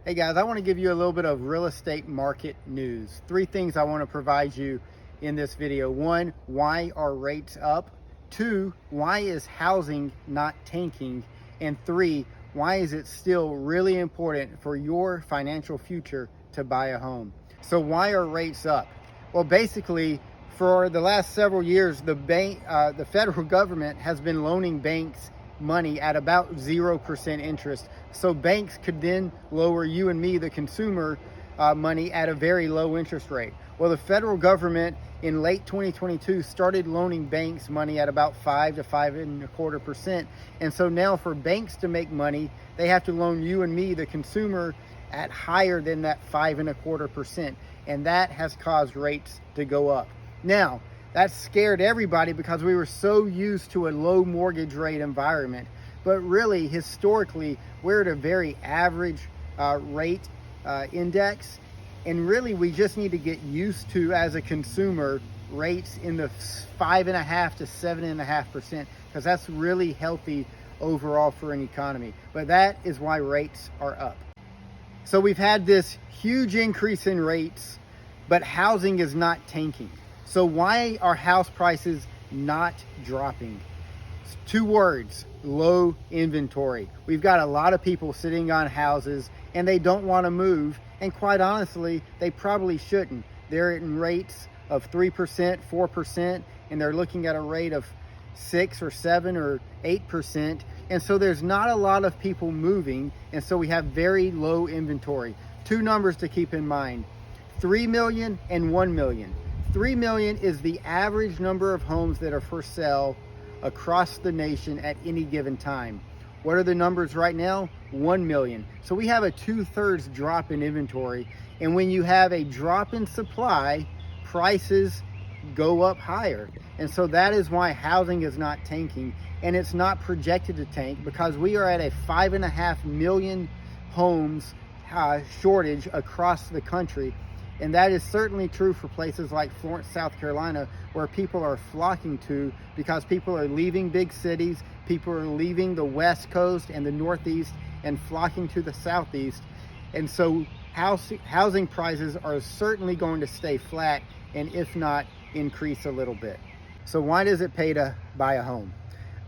Hey guys, I want to give you a little bit of real estate market news. Three things I want to provide you in this video. One, why are rates up? Two, why is housing not tanking? And three, why is it still really important for your financial future to buy a home? So why are rates up? Well, basically, for the last several years, the federal government has been loaning banks money at about 0% interest. So banks could then lower you and me, the consumer, money at a very low interest rate. Well, the federal government in late 2022 started loaning banks money at about 5 to 5.25%. And so now for banks to make money, they have to loan you and me, the consumer, at higher than that 5.25%. And that has caused rates to go up. Now, that scared everybody because we were so used to a low mortgage rate environment. But really, historically, we're at a very average rate index. And really, we just need to get used to, as a consumer, rates in the 5.5 to 7.5%, because that's really healthy overall for an economy. But that is why rates are up. So we've had this huge increase in rates, but housing is not tanking. So why are house prices not dropping? It's two words: low inventory. We've got a lot of people sitting on houses and they don't want to move. And quite honestly, they probably shouldn't. They're in rates of 3%, 4%, and they're looking at a rate of 6 or 7 or 8%. And so there's not a lot of people moving. And so we have very low inventory. Two numbers to keep in mind: 3 million and 1 million. 3 million is the average number of homes that are for sale across the nation at any given time. What are the numbers right now? 1 million. So we have a 2/3 drop in inventory. And when you have a drop in supply, prices go up higher. And so that is why housing is not tanking. And it's not projected to tank, because we are at a 5.5 million homes shortage across the country. And that is certainly true for places like Florence, South Carolina, where people are flocking to, because people are leaving big cities, people are leaving the West Coast and the Northeast and flocking to the Southeast. And so housing prices are certainly going to stay flat, and if not, increase a little bit. So why does it pay to buy a home?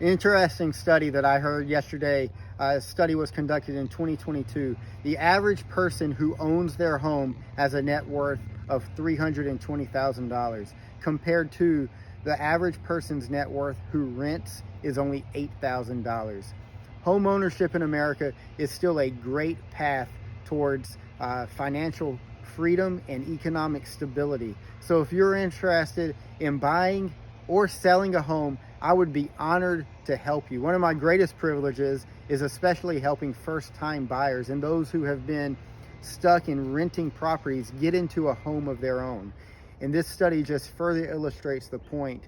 Interesting study that I heard yesterday. A study was conducted in 2022. The average person who owns their home has a net worth of $320,000, compared to the average person's net worth who rents is only $8,000. Home ownership in America is still a great path towards financial freedom and economic stability. So if you're interested in buying or selling a home, I would be honored to help you. One of my greatest privileges is especially helping first-time buyers and those who have been stuck in renting properties get into a home of their own. And this study just further illustrates the point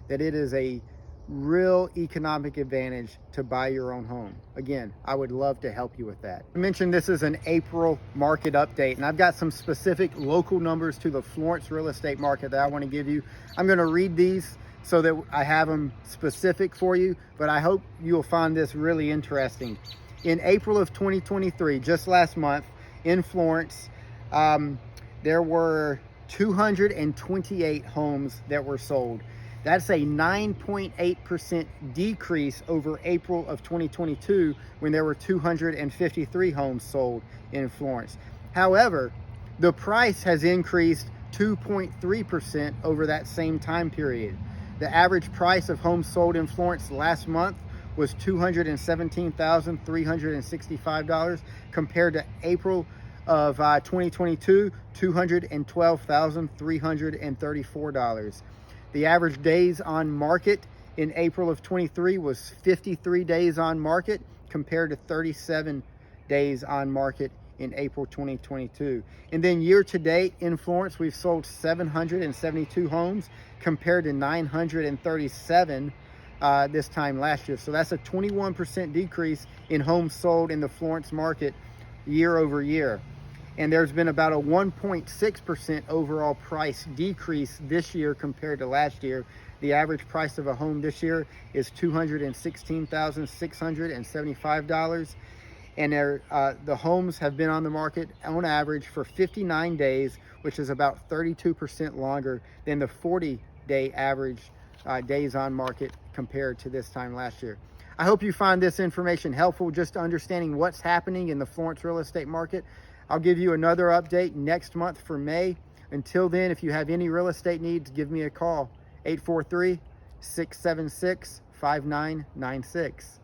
that it is a real economic advantage to buy your own home. Again, I would love to help you with that. I mentioned this is an April market update, and I've got some specific local numbers to the Florence real estate market that I want to give you. I'm going to read these so that I have them specific for you, but I hope you'll find this really interesting. In April of 2023, just last month, in Florence, there were 228 homes that were sold. That's a 9.8% decrease over April of 2022, when there were 253 homes sold in Florence. However, the price has increased 2.3% over that same time period. The average price of homes sold in Florence last month was $217,365, compared to April of 2022, $212,334. The average days on market in April of 23 was 53 days on market, compared to 37 days on market in April 2022. And then year to date in Florence, we've sold 772 homes, compared to 937 this time last year. So that's a 21% decrease in homes sold in the Florence market year over year. And there's been about a 1.6% overall price decrease this year compared to last year. The average price of a home this year is $216,675. and the homes have been on the market on average for 59 days, which is about 32% longer than the 40-day average days on market compared to this time last year. I hope you find this information helpful, just understanding what's happening in the Florence real estate market. I'll give you another update next month for May. Until then, if you have any real estate needs, give me a call, 843-676-5996.